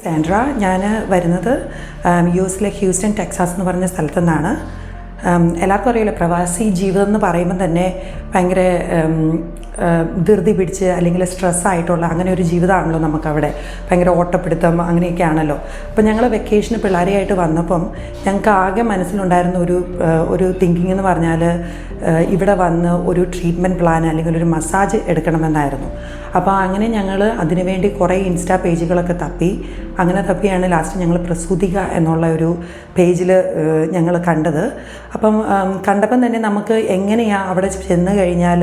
Sandra, ഞാൻ വരുന്നത് യുഎസിലെ ഹ്യൂസ്റ്റൺ ടെക്സാസ് എന്ന് പറഞ്ഞ സ്ഥലത്തു നിന്നാണ്. എല്ലാവർക്കും അറിയില്ല, പ്രവാസി ജീവിതം എന്ന് പറയുമ്പോൾ തന്നെ ഭയങ്കര ധൃതി പിടിച്ച് അല്ലെങ്കിൽ സ്ട്രെസ്സായിട്ടുള്ള അങ്ങനെ ഒരു ജീവിതമാണല്ലോ നമുക്കവിടെ. ഭയങ്കര ഓട്ടപ്പിടുത്തം അങ്ങനെയൊക്കെ ആണല്ലോ. അപ്പോൾ ഞങ്ങൾ വെക്കേഷന് പിള്ളേരെയായിട്ട് വന്നപ്പം ഞങ്ങൾക്ക് ആകെ മനസ്സിലുണ്ടായിരുന്ന ഒരു തിങ്കിങ് എന്ന് പറഞ്ഞാൽ ഇവിടെ വന്ന് ഒരു ട്രീറ്റ്മെൻറ്റ് പ്ലാൻ അല്ലെങ്കിൽ ഒരു മസാജ് എടുക്കണമെന്നായിരുന്നു. അപ്പോൾ അങ്ങനെ ഞങ്ങൾ അതിനുവേണ്ടി കുറേ ഇൻസ്റ്റാ പേജുകളൊക്കെ തപ്പിയാണ് ലാസ്റ്റ് ഞങ്ങൾ പ്രസൂതിക എന്നുള്ള ഒരു പേജിൽ ഞങ്ങൾ കണ്ടത്. അപ്പം കണ്ടപ്പം തന്നെ നമുക്ക് എങ്ങനെയാണ് അവിടെ ചെന്ന് കഴിഞ്ഞാൽ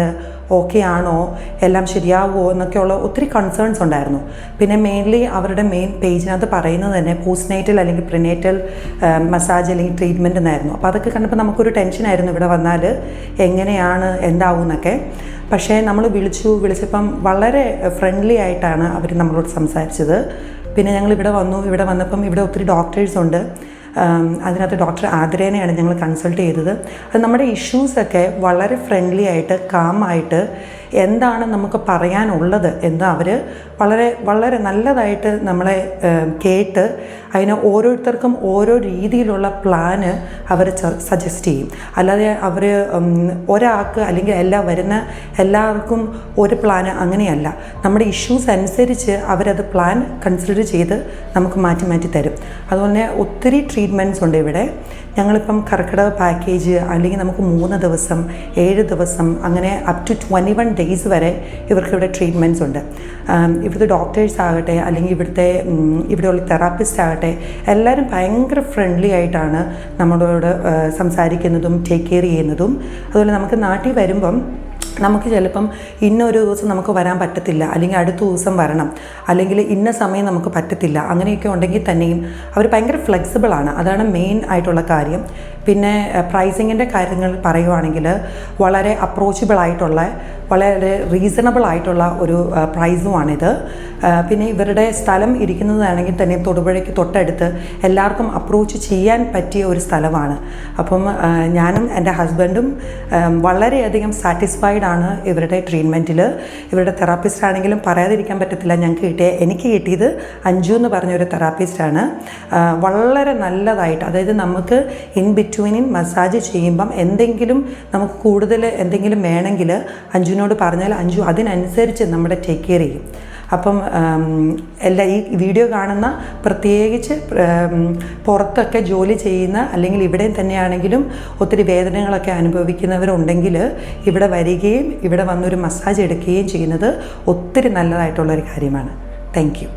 ഓക്കെ ആണോ, എല്ലാം ശരിയാവുമോ എന്നൊക്കെയുള്ള ഒത്തിരി കൺസേൺസ് ഉണ്ടായിരുന്നു. പിന്നെ മെയിൻലി അവരുടെ മെയിൻ പേജിനകത്ത് പറയുന്നത് തന്നെ പോസ്റ്റ്നേറ്റൽ അല്ലെങ്കിൽ പ്രിനേറ്റൽ മസാജ് അല്ലെങ്കിൽ ട്രീറ്റ്മെൻറ്റ് എന്നായിരുന്നു. അപ്പോൾ അതൊക്കെ കണ്ടപ്പോൾ നമുക്കൊരു ടെൻഷനായിരുന്നു ഇവിടെ വന്നാൽ എങ്ങനെയാണ് എന്താവും എന്നൊക്കെ. പക്ഷേ നമ്മൾ വിളിച്ചപ്പം വളരെ ഫ്രണ്ട്ലി ആയിട്ടാണ് അവർ നമ്മളോട് സംസാരിച്ചത്. പിന്നെ ഞങ്ങൾ ഇവിടെ വന്നപ്പം ഇവിടെ ഒത്തിരി ഡോക്ടേഴ്സുണ്ട്. അതിനകത്ത് ഡോക്ടർ ആതിരേനെയാണ് ഞങ്ങൾ കൺസൾട്ട് ചെയ്തത്. അത് നമ്മുടെ ഇഷ്യൂസൊക്കെ വളരെ ഫ്രണ്ട്ലി ആയിട്ട് കാമായിട്ട് എന്താണ് നമുക്ക് പറയാനുള്ളത് എന്ന് അവർ വളരെ വളരെ നല്ലതായിട്ട് നമ്മളെ കേട്ട് അതിന് ഓരോരുത്തർക്കും ഓരോ രീതിയിലുള്ള പ്ലാന് അവർ സജസ്റ്റ് ചെയ്യും. അല്ലാതെ അവർ ഒരാൾക്ക് അല്ലെങ്കിൽ എല്ലാവർക്കും ഒരു പ്ലാന് അങ്ങനെയല്ല. നമ്മുടെ ഇഷ്യൂസ് അനുസരിച്ച് അവരത് പ്ലാൻ കൺസിഡർ ചെയ്ത് നമുക്ക് മാറ്റി തരും. അതുപോലെ ഒത്തിരി ട്രീറ്റ്മെൻറ്റ്സ് ഉണ്ട് ഇവിടെ. ഞങ്ങളിപ്പം കർക്കിടക പാക്കേജ് അല്ലെങ്കിൽ നമുക്ക് 3 ദിവസം 7 ദിവസം അങ്ങനെ അപ് ടു 21 ഡേയ്സ് വരെ ഇവർക്കിവിടെ ട്രീറ്റ്മെൻറ്റ്സ് ഉണ്ട്. ഇവിടുത്തെ ഡോക്ടേഴ്സ് ആകട്ടെ അല്ലെങ്കിൽ ഇവിടെയുള്ള തെറാപ്പിസ്റ്റ് ആകട്ടെ എല്ലാവരും ഭയങ്കര ഫ്രണ്ട്ലി ആയിട്ടാണ് നമ്മളോട് സംസാരിക്കുന്നതും ടേക്ക് കെയർ ചെയ്യുന്നതും. അതുപോലെ നമുക്ക് നാട്ടിൽ വരുമ്പം നമുക്ക് ചിലപ്പം ഇന്നൊരു ദിവസം നമുക്ക് വരാൻ പറ്റത്തില്ല, അല്ലെങ്കിൽ അടുത്ത ദിവസം വരണം, അല്ലെങ്കിൽ ഇന്ന സമയം നമുക്ക് പറ്റത്തില്ല, അങ്ങനെയൊക്കെ ഉണ്ടെങ്കിൽ തന്നെയും അവർ ഭയങ്കര ഫ്ലെക്സിബിളാണ്. അതാണ് മെയിൻ ആയിട്ടുള്ള കാര്യം. പിന്നെ പ്രൈസിങ്ങിൻ്റെ കാര്യങ്ങൾ പറയുവാണെങ്കിൽ വളരെ അപ്രോച്ചബിളായിട്ടുള്ള വളരെ റീസണബിൾ ആയിട്ടുള്ള ഒരു പ്രൈസുമാണിത്. പിന്നെ ഇവരുടെ സ്ഥലം ഇരിക്കുന്നതാണെങ്കിൽ തന്നെ തൊടുപുഴയ്ക്ക് തൊട്ടടുത്ത് എല്ലാവർക്കും അപ്രോച്ച് ചെയ്യാൻ പറ്റിയ ഒരു സ്ഥലമാണ്. അപ്പം ഞാനും എൻ്റെ ഹസ്ബൻഡും വളരെയധികം സാറ്റിസ്ഫൈഡ് ആണ് ഇവരുടെ ട്രീറ്റ്മെൻറ്റിൽ. ഇവരുടെ തെറാപ്പിസ്റ്റ് ആണെങ്കിലും പറയാതിരിക്കാൻ പറ്റത്തില്ല. എനിക്ക് കിട്ടിയത് അഞ്ജു എന്ന് പറഞ്ഞൊരു തെറാപ്പിസ്റ്റാണ്. വളരെ നല്ലതായിട്ട്, അതായത് നമുക്ക് ഇൻ ബിറ്റ്വീനിൻ മസാജ് ചെയ്യുമ്പം എന്തെങ്കിലും നമുക്ക് കൂടുതൽ എന്തെങ്കിലും വേണമെങ്കിൽ അഞ്ജുവിനോട് പറഞ്ഞാൽ അഞ്ജു അതിനനുസരിച്ച് നമ്മുടെ ടേക്ക് കെയർ ചെയ്യും. അപ്പം ഈ വീഡിയോ കാണുന്ന പ്രത്യേകിച്ച് പുറത്തൊക്കെ ജോലി ചെയ്യുന്ന അല്ലെങ്കിൽ ഇവിടെ തന്നെയാണെങ്കിലും ഒത്തിരി വേദനകളൊക്കെ അനുഭവിക്കുന്നവരുണ്ടെങ്കിൽ ഇവിടെ വരികയും ഇവിടെ വന്നൊരു മസാജ് എടുക്കുകയും ചെയ്യുന്നത് ഒത്തിരി നല്ലതായിട്ടുള്ളൊരു കാര്യമാണ്. Thank you.